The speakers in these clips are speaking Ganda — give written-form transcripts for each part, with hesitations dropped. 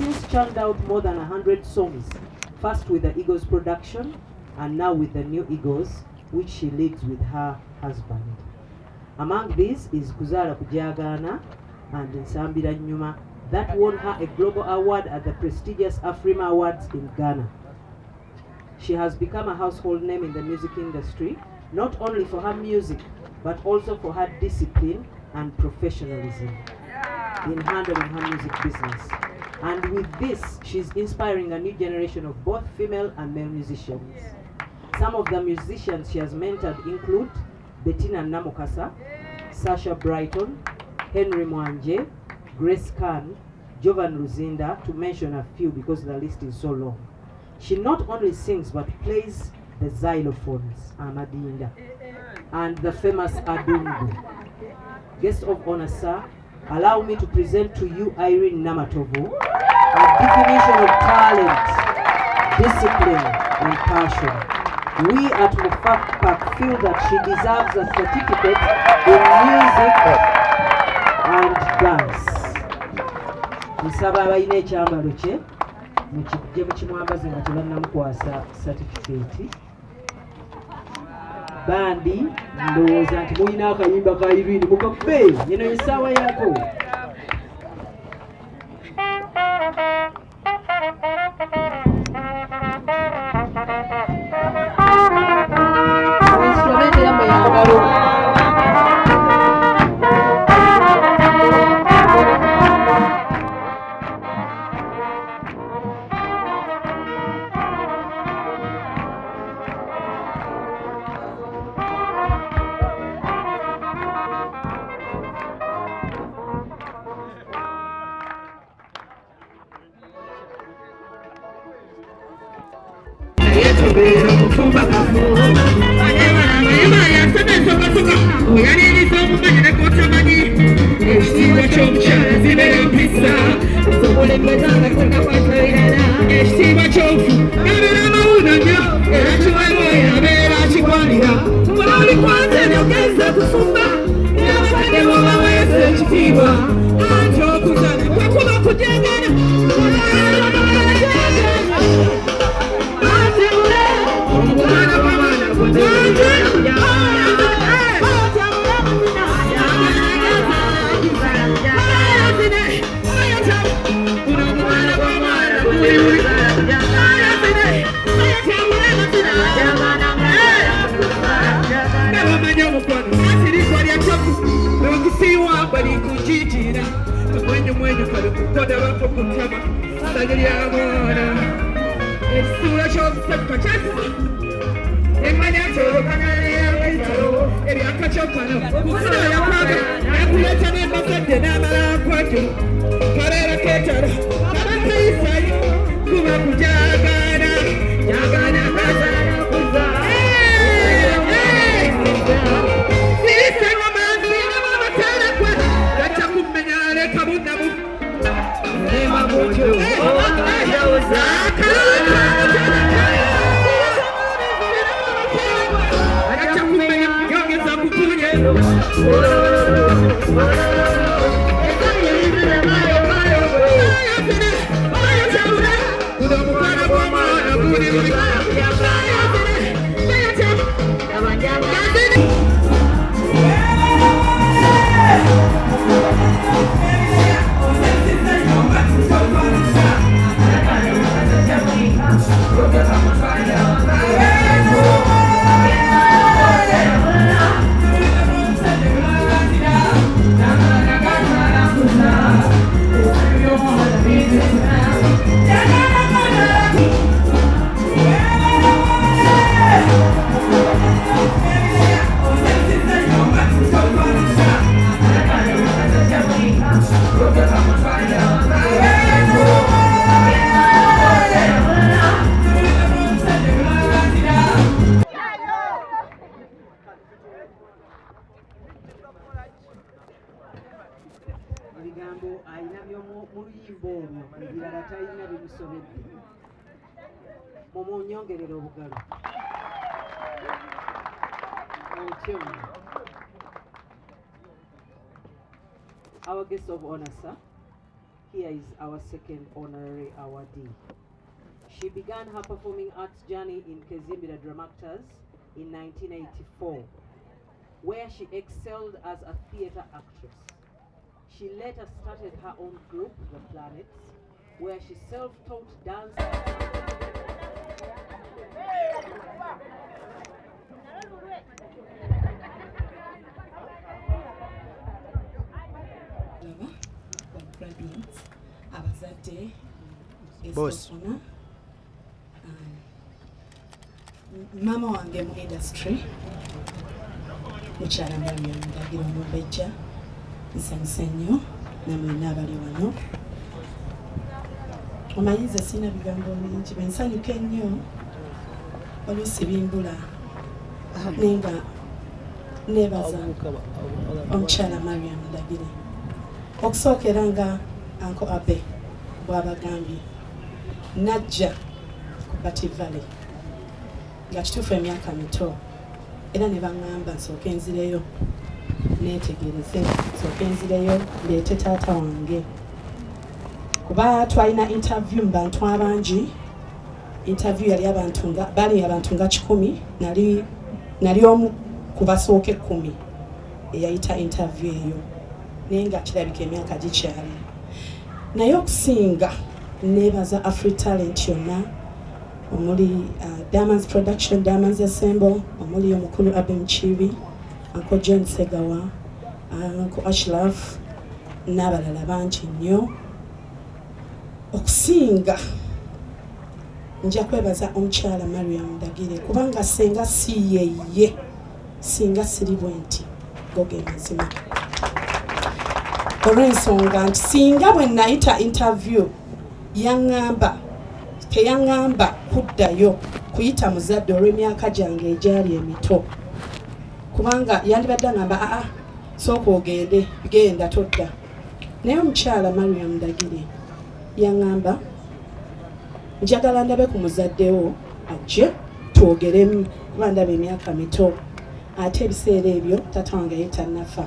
since churned out more than 100 songs, first with the Eagles production and now with the New Eagles, which she leads with her husband. Among these is Kuzara Kujagana and Nsambira Nyuma, that won her a global award at the prestigious Afrima Awards in Ghana. She has become a household name in the music industry, not only for her music, but also for her discipline and professionalism in handling her music business. And with this, she's inspiring a new generation of both female and male musicians. Some of the musicians she has mentored include Bettina Namokasa, Sasha Brighton, Henry Mwanje, Grace Khan, Jovan Ruzinda, to mention a few because the list is so long. She not only sings but plays the xylophones, Amadinda, and the famous Adungu. Guest of honor, sir, allow me to present to you Irene Namatovu, a definition of talent, discipline, and passion. We at Mufak feel that she deserves a certificate in music and dance. Nisaba abalina ekyambalo kye mukijje mukimwambaze nga tebannamukwasa certificate. Bandi ndowooza nti mulina akayimba ka Irene mukaffe, yeno ensaawa yako. Instrumente ya mayambalo. Our guest of honor, sir, Here is our second honorary awardee. She began her performing arts journey in Nesiimye Okunsiima in 1984, where she excelled as a theatre actress. She later started her own group, The Planets, where she self-taught dance. Graduates, abazadde, Boss. Mama wange mu industry, Nkyali Mariam Ndagire Okumpa, nsanyuse nnyo namwe n'abali wano. Omanyiza sina bigambo bingi, bensanyuka ennyo oluusi bimbula nenga neebaza omukyala Mariam Ndagire okusookera nga Uncle Abe bw'abagambye najja ku Bati Valley nga kituufu emyaka mito era ne baŋŋamba nsooke nzireyo neetegereze, nsooke nzireyo ndeete taata wange kuba twalina interview mu bantu abangi. Interview yali bali abantu nga 10, nali omu ku basooka 10 eyayita interview eyo naye nga kirabika emyaka gikyali. Naye okusinga neebaza Afri Talent yonna omuli Diamonds Production, Diamonds Assemble, omuli omukulu Abe Mchibi, Uncle John Segawa, Uncle Ashraf n'abalala bangi nnyo. Okusinga nja kwebaza omukyala Mariam Ndagire kubanga singa si yeye, singa siri bwe nti goge mazima. Olw'ensonga nti singa bwe nayita interview teyaŋŋamba kuddayo kuyita muzadde olw'emyaka gyange egyali emito kubanga yandibadde aŋŋamba sooka ogende, genda todda. Naye omukyala Mariam Ndagire yaŋŋamba njagala ndabe ku muzaddewo ajje twogeremu kuba ndaba emyaka mito ate ebiseera ebyo taata wange ye tannafa.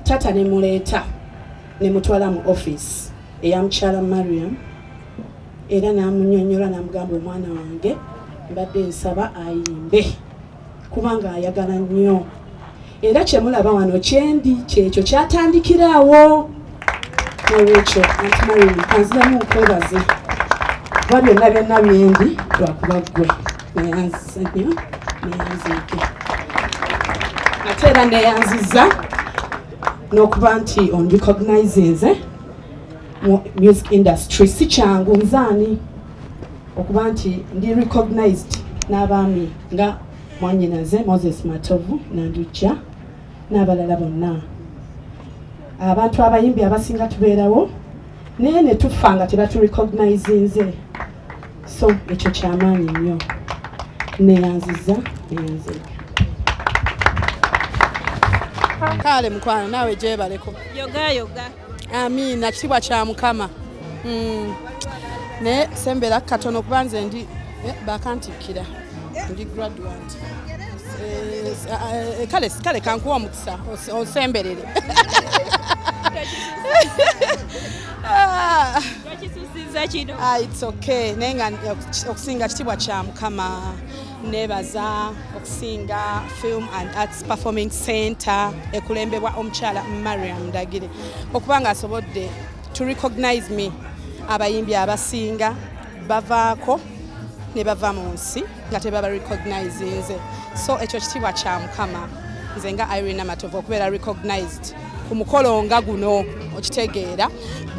Taata ne muleeta ne mutwala mu office eya mukyala Mariam era n'amunnyonnyola n'amugamba omwana wange mbadde nsaba ayimbe kubanga ayagala nnyo era kyemulaba wano kyendi kyekyo kyatandikiraawo. Nolwekyo Aunt Mariam anziramu nkwebaze kuba byonna byendi lwakuba ggwe neyanziza nnyo neyanziike ate era neyanziza n'okuba nti onrecognize nze mu music industry. Si kyangu nzaani okuba nti ndi recognized n'abaami nga mwannyinaze Moses Matovu Nandujja n'abalala bonna. Abantu abayimbi abasinga tubeerawo naye ne tufa nga tebaturecognize nze, so ekyo kyamaanyi nnyo. Neyanziza neyanziika. Kale mukwano naawe gyebaleko yoga amiina kitiibwa kya Mukama. Naye sembera katono kuba nze ndi bakantikkira ndi graduate. Kale kankuwa omukisa osemberere. It's okay. Nenga okusinga kitiibwa kya Mukama. Nebaza okusinga Film and Arts Performing Center ekulembebwa omukyala Mariam Ndagire okubanga asobodde to recognize me. Abayimbi abasinga bavaako ne bava mu nsi nga tebaba recognize nze, so ekyo kitiibwa kya Mukama. Nze nga Irene Namatovu okubeera recognized ku mukolo nga guno okitegeera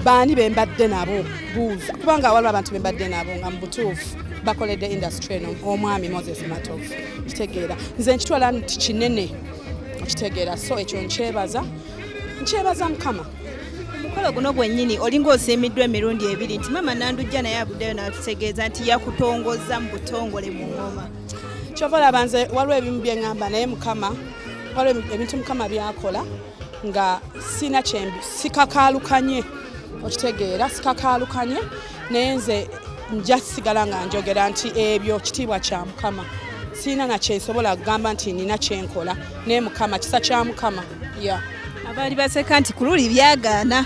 baani bembadde nabo buuza kubanga waliwo abantu bembadde nabo nga mu butuufu bakoledde industry eno omwami Moses Matovu okitegeera nze nkitwala nti kinene okitegeera, so ekyo nkyebaza Mukama. Omukolo guno gwennyini olinga osiimiddwa emirundi ebiri nti Mama Nandujja naye abuddeyo n'atutegeeza nti yakutongoza mu butongole mu ngoma. Kyova olaba nze waliwo ebimu bye ŋŋamba naye Mukama waliwo ebintu Mukama byakola nga sina kyembi sikakaalukanye okitegeera sikakaalukanye naye nze nja sigala nga njogera nti ebyo kitiibwa kya Mukama. Sina na kyensobola kugamba nti nina kyenkola naye Mukama kisa kya Mukama. Abaali baseka nti ku luli byagaana.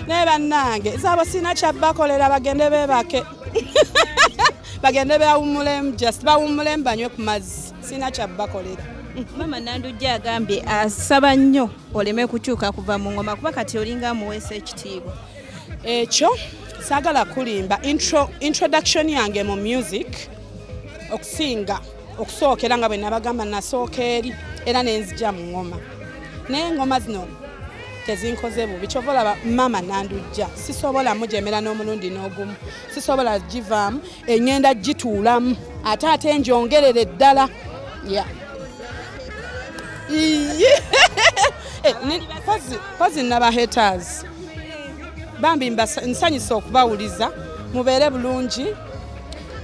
ne bannange saabo sina kyabakolera bagende beebake bagende bawummulemu just bawummulemu banywe ku mazzi sina kyabakolera. Mama Nandugire agambye asaba nnyo oleme kukyuka kuva mu ngoma kuba kati olinga amuweesa ekitiibwa. Ekyo saagala kulimba introduction yange mu music okusinga okusookera nga bwe nabagamba nasooka eri era nenzija mu ngoma naye engoma zino tezinkoze bubi kyova olaba Mama Nandugire sisobola mujemera n'omulundi n'ogumu sisobola givaamu eŋŋenda gituulamu ate njongerere ddala pozi naba haters bambi nsanyusa okubawuliza mubeere bulungi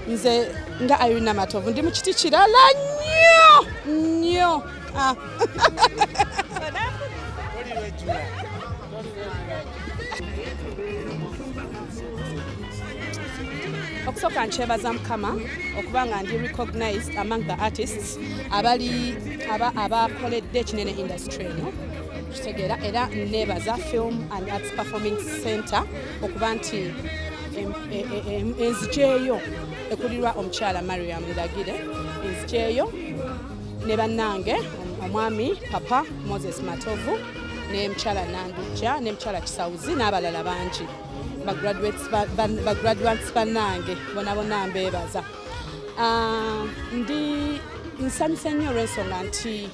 nze nga Irene Namatovu ndi mu kiti kirala nnyo okusooka nkyebaza Mukama okuba nga ndi recognized among the artists abakoledde ekinene industry eno kitegeera era nebaza Film and Arts Performing Center okuba nti enzijeeyo ekulirwa omukyala Mariam Ndagire enzijeeyo ne bannange omwami Papa Moses Matovu ne mukyala Nandugire ne mukyala Kisawuzi n'abalala bangi bagraduates bannange bonna mbeebaza. Ndi nsanyuse nnyo olw'ensonga nti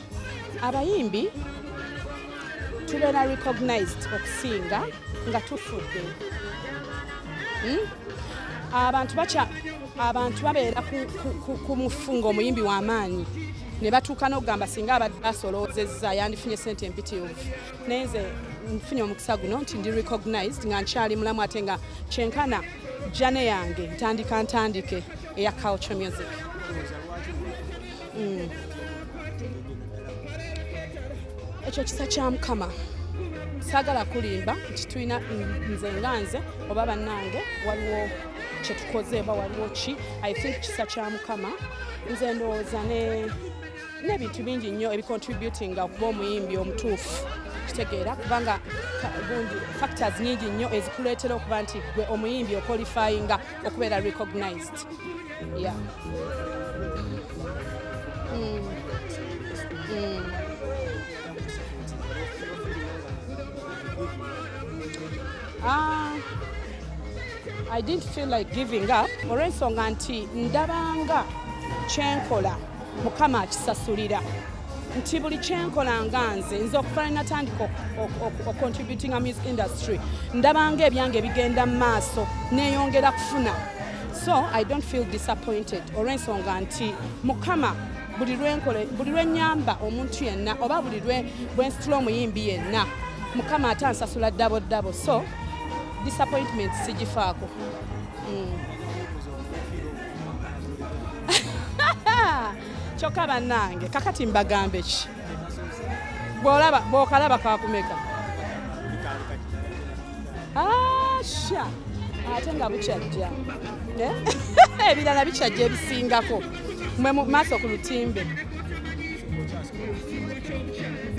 abayimbi tubeera recognized okusinga nga tufudde. Abantu babeera ku mufungo omuyimbi w'amaanyi ne batuuka n'okugamba singa abadde asoloozezza yandifunye ssente empitirivu naye nze nfunye omukisa guno nti ndi recognized nga nkyali mulamu ate nga kyenkana jane yange ntandike eya culture music. Ekyo kisa kya Mukama saagala kulimba nti tulina nze nga nze oba bannange waliwo kyetukoze oba waliwo ki I think kisa kya Mukama nze ndowooza n'ebintu bingi nnyo ebicontributinga okuba omuyimbi omutuufu kitegeera kubanga gundi factors nyingi nnyo ezikuleetera okuba nti gwe omuyimbi oqualifyinga okubeera recognized. I didn't feel like giving up olw'ensonga nti ndabanga kyenkola Mukama akisasulira nti buli kyenkola nga nze okufaana natandika contributing a music industry ndabanga ebyange bigenda mu maaso neeyongera kufuna so I don't feel disappointed olw'ensonga nti Mukama buli lwennyamba omuntu yenna oba buli lwensitula omuyimbi yenna Mukama ate ansasula ddabo so disappointment sigifaako. Kyokka bannange kakati mbagambe ki bw'okalaba kakumeka sha ate nga bukyajja ebirala bikyajja ebisingako mwe mu maaso ku lutimbe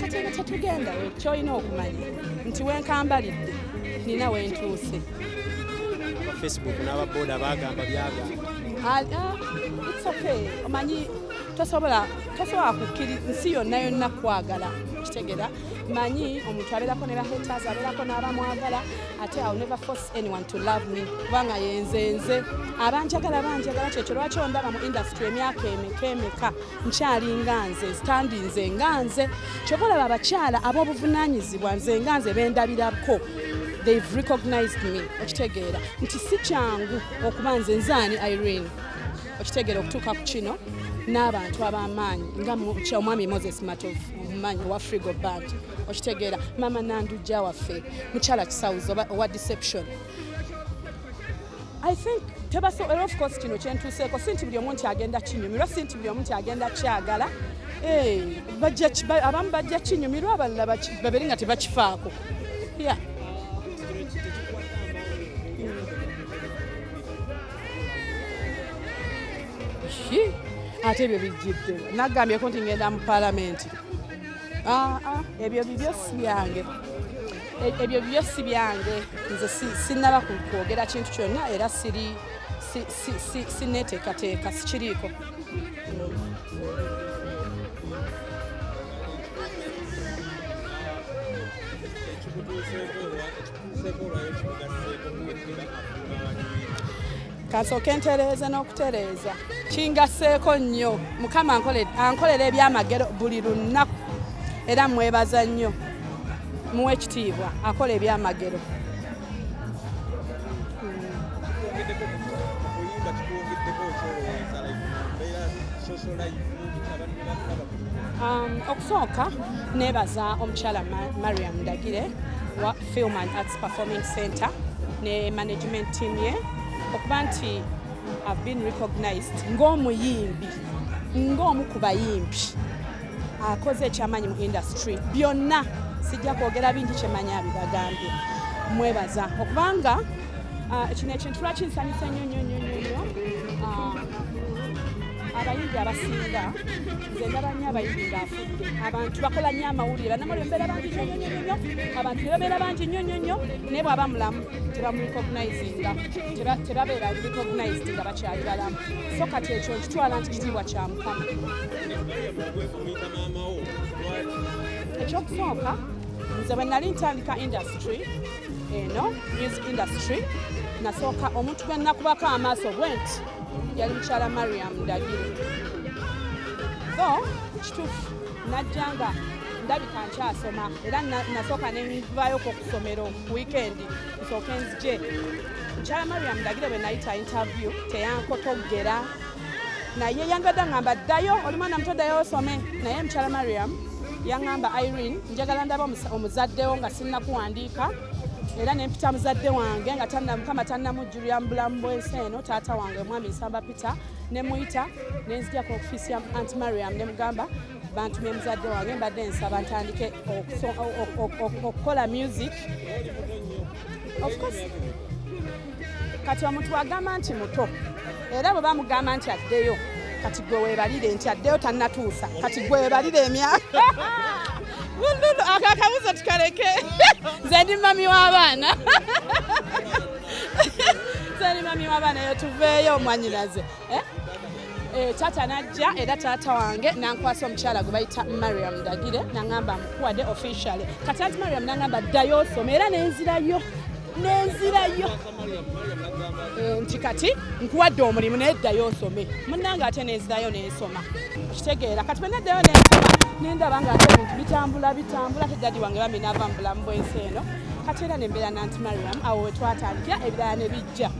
kati nga tetugenda kyolina okumanya nti wenkambalidde nina wentuuse Facebook n'ababoda bagamba byagamba. It's okay. Omanyi tosobola kukkiriza nsi yonna kwagala kitegeera manyi omuntu abeerako ne bahaters abeerako n'abamwagala ate I'll never force anyone to love me kubanga yenzenze abanjagala kyekyo lwaki ondaba mu industry emyaka emeka nkyali nga nze standi nze nga nze kyokka olaba abakyala ab'obuvunaanyizibwa nze nga nze bendabirako they've recognized me okitegeera nti si kyangu okuba nze nzaani Irene okitegeera okutuuka ku kino n'abantu ab'amaanyi nga omwami Moses Matovu omumanyi owa Frigo Band okitegeera Mama Nandugire waffe mukyala Kisawuzi owa Deception. I think of course kino kyentuuseeko si nti buli omu nti agenda kinyumirwa si nti buli omu nti agenda kyagala abamu bajja kinyumirwa abalala babiri nga tebakifaako. Ate ebyo bijjidde nagambyeko nti ngenda mu paalamenti ebyo bibyo si byange ebyo byo si byange nze sinnaba kwogera kintu kyonna era sinneteekateeka sikiriiko. Kasooke ntereeza n'okutereeza kingasseeko nnyo Mukama ankolera ebyamagero buli lunaku era mwebaza nnyo muwe ekitiibwa akola ebyamagero. Okusooka neebaza omukyala Mariam Ndagire wa Film and Arts Performing Center ne management team ye okuba nti I've been recognized ng'omuyimbi ng'omu ku bayimbi akoze ekyamanyi mu industry byonna sijja kwogera bingi kyemanya bibagambye mwebaza okubanga kino ekintu lwaki nsanyusa nnyo abayimbi abasinga nze ndaba nnyo abayimbi ng'afudde abantu bakola nnyo amawulire bannamawulire mbeera bangi nnyo abantu bebabeera bangi nnyo naye bw'aba mulamu tebamurecognizinga tebabeera recognized nga bakyali balamu so kati ekyo nkitwala nti kitiibwa kya Mukama. Ekyokusooka nze bwe nali ntandika industry eno music industry nasooka omuntu gwe nnakubako amaaso bwenti yali mukyala Mariam Ndagire. So kituufu najjanga ndabika nkyasoma era nasooka nenvaayo okusomero ku weekend nsooke nzije. Mukyala Mariam Ndagire bwe nayita interview teyankotogera naye yangadde ngamba ddayo oli mwana muto ddayo osome naye mukyala Mariam yaŋŋamba Irene njagala ndaba omuzaddewo nga sinnakuwandiika era nempita muzadde wange nga Mukama tannamujjulira mu bulamu bw'ensi eno taata wange omwami Nsamba Peter ne muyita nenzijako ofiisi ya Aunt Mariam ne mugamba bantumye muzadde wange mbadde nsaba ntandike okukola music. Of course kati omuntu agamba nti muto era bwe bamugamba nti addeyo kati gwe weebalire nti addeyo tannatuusa kati gwe weebalire emyaka akabuzo tukaleke nze ndi mami w'abaana nze ndi mami w'abaana yo tuveeyo omwanyinaze taata najja era taata wange nankwasa omukyala gwe bayita Mariam Ndagire naŋŋamba mukuwadde officially kati anti Mariam naŋŋamba ddayo osome era nenzirayo nti kati nkuwadde omulimu naye ddayo osome munnange ate nenzirayo nensoma kitegeera kati bwe neddayo nensoma nendaba nga ate ebintu bitambula te dadi wange bambi naava mu bulamu bw'ensi eno kati era nembeera nanti Mariam awo we twatandikira ebirala ne bijja.